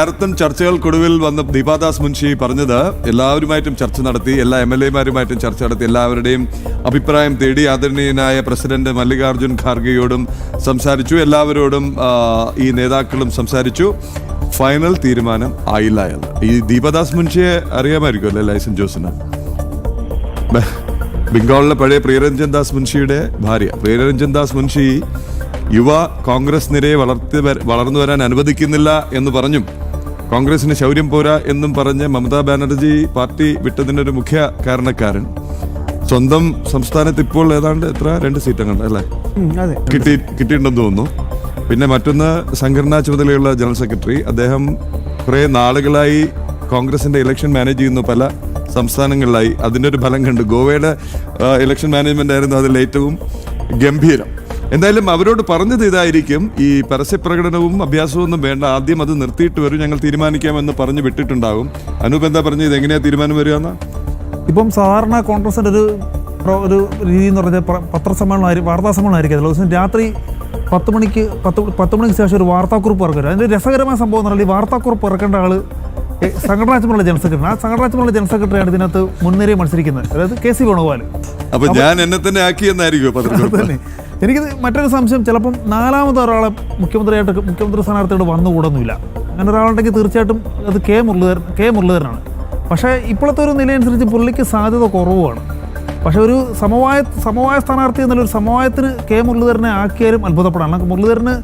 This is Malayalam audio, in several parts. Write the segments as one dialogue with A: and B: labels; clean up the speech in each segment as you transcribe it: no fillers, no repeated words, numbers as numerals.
A: മാരത്തൺ ചർച്ചകൾക്കൊടുവിൽ വന്ന ദീപാദാസ് മുൻഷി പറഞ്ഞത് എല്ലാവരുമായിട്ടും ചർച്ച നടത്തി, എല്ലാ MLA-മാരുമായിട്ടും ചർച്ച നടത്തി, എല്ലാവരുടെയും അഭിപ്രായം തേടി ആദരണീയനായ പ്രസിഡന്റ് മല്ലികാർജുൻ ഖാർഗെയോടും സംസാരിച്ചു, എല്ലാവരോടും ഈ നേതാക്കളും സംസാരിച്ചു. ഫൈനൽ തീരുമാനം ആയില്ല എന്ന്. ഈ ദീപാദാസ് മുൻഷിയെ അറിയാമായിരിക്കും അല്ലേ ലൈസൻ ജോസിന്? ബംഗാളിലെ പഴയ പ്രിയരഞ്ജൻ ദാസ് മുൻഷിയുടെ ഭാര്യ. പ്രിയരഞ്ജൻ ദാസ് മുൻഷി യുവ കോൺഗ്രസ് നിരയെ വളർന്നു വരാൻ അനുവദിക്കുന്നില്ല എന്ന് പറഞ്ഞും കോൺഗ്രസിന് ശൗര്യം പോരാ എന്നും പറഞ്ഞ് മമതാ ബാനർജി പാർട്ടി വിട്ടതിനൊരു മുഖ്യ കാരണക്കാരൻ. സ്വന്തം സംസ്ഥാനത്ത് ഇപ്പോൾ ഏതാണ്ട് 2 സീറ്റങ്ങുണ്ട് അല്ലേ കിട്ടിയിട്ടുണ്ടെന്ന് തോന്നുന്നു. പിന്നെ മറ്റൊന്ന് സംഘടനാ ചുമതലയുള്ള ജനറൽ സെക്രട്ടറി. അദ്ദേഹം കുറേ നാളുകളായി കോൺഗ്രസിന്റെ ഇലക്ഷൻ മാനേജ് ചെയ്യുന്നു പല സംസ്ഥാനങ്ങളിലായി. അതിൻ്റെ ഒരു ഫലം കണ്ട് ഗോവയുടെ ഇലക്ഷൻ മാനേജ്മെന്റ് ആയിരുന്നു അതിൽ ഏറ്റവും ഗംഭീരം. എന്തായാലും അവരോട് പറഞ്ഞത് ഇതായിരിക്കും, ഈ പരസ്യപ്രകടനവും അഭ്യാസവും ഒന്നും വേണ്ട, ആദ്യം അത് നിർത്തിയിട്ട് വരും, ഞങ്ങൾ തീരുമാനിക്കാമെന്ന് പറഞ്ഞ് വിട്ടിട്ടുണ്ടാകും. അനൂപ് എന്താ പറഞ്ഞത്, ഇതെങ്ങനെയാ തീരുമാനം വരിക എന്നാ?
B: ഇപ്പം സാധാരണ കോൺഗ്രസിന്റെ ഒരു രീതി എന്ന് പറഞ്ഞാൽ പത്രസമ്മേളനം, വാർത്താ സമ്മേളനം ആയിരിക്കും. ദിവസം രാത്രി 10 മണിക്ക് ശേഷം ഒരു വാർത്താക്കുറിപ്പ് ഇറക്കുക. അതിൻ്റെ രസകരമായ സംഭവം എന്ന് പറഞ്ഞാൽ ഈ വാർത്താക്കുറിപ്പ് ഇറക്കേണ്ട ആള് സംഘടനാ ചുമതല ജനറൽ സെക്രട്ടറി. ആ സംഘടനാ ചുമതല ജനറൽ സെക്രട്ടറിയാണ് ഇതിനകത്ത് മുൻനിരയെ മത്സരിക്കുന്നത്, അതായത് KC വേണുഗോപാൽ.
A: അപ്പൊ ഞാൻ എന്നെ തന്നെ ആക്കിയെന്നായിരിക്കും
B: തന്നെ. എനിക്ക് മറ്റൊരു സംശയം, ചിലപ്പം 4ാമത് ഒരാളെ മുഖ്യമന്ത്രി സ്ഥാനാർത്ഥിയോട് വന്നുകൂടുന്നില്ല. അങ്ങനെ ഒരാളുണ്ടെങ്കിൽ തീർച്ചയായിട്ടും അത് കെ മുരളീധരനാണ്. പക്ഷേ ഇപ്പോഴത്തെ ഒരു നിലയനുസരിച്ച് പുള്ളിക്ക് സാധ്യത കുറവാണ്. പക്ഷേ ഒരു സമവായ സ്ഥാനാർത്ഥി എന്നുള്ളൊരു സമവായത്തിന് കെ മുരളീധരനെ ആക്കിയാലും അത്ഭുതപ്പെടാം. മുരളീധരന്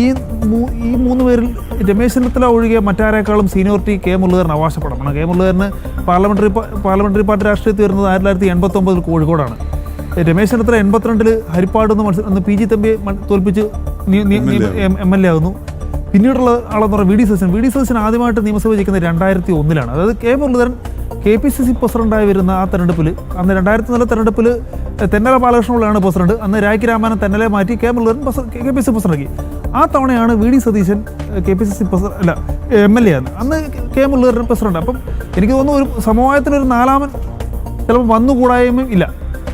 B: ഈ 3 പേരിൽ രമേശ് ചെന്നിത്തല ഒഴികെ മറ്റാരേക്കാളും സീനിയോറിറ്റി കെ മുരളീധരൻ അവകാശപ്പെടണം. കെ മുരളീധരന് പാർലമെന്ററി പാർട്ടി രാഷ്ട്രീയത്തിൽ വരുന്നത് 1989 കോഴിക്കോടാണ്. രമേശ് ചെന്നിത്തല 82 ഹരിപ്പാട് നിന്ന് PG തമ്പിയെ തോൽപ്പിച്ച് MLA ആകുന്നു. പിന്നീടുള്ള ആളെന്ന് പറഞ്ഞാൽ വി ഡി സതീശൻ ആദ്യമായിട്ട് നിയമസഭ ജയിക്കുന്നത് 2001. അതായത് കെ മുരളീധരൻ KPCC പ്രസിഡന്റായി വരുന്ന ആ തെരഞ്ഞെടുപ്പിൽ, അന്ന് 2004 തെരഞ്ഞെടുപ്പിൽ തെന്നല ബാലകൃഷ്ണപിള്ളയാണ് പ്രസിഡന്റ്. അന്ന് രാഖി രാമാനൻ തെന്നലെ മാറ്റി കെ മുരളീധരൻ KPCC പ്രസിഡന്റാക്കി. ആ തവണയാണ് VD സതീശൻ KPCC MLA ആണ്. അന്ന് കെ മുരളീധരൻ പ്രസിഡന്റ്. അപ്പം എനിക്ക് തോന്നുന്നു ഒരു സമവായത്തിനൊരു 4ാമൻ ചിലപ്പോൾ വന്നുകൂടായ്മയും ഇല്ല.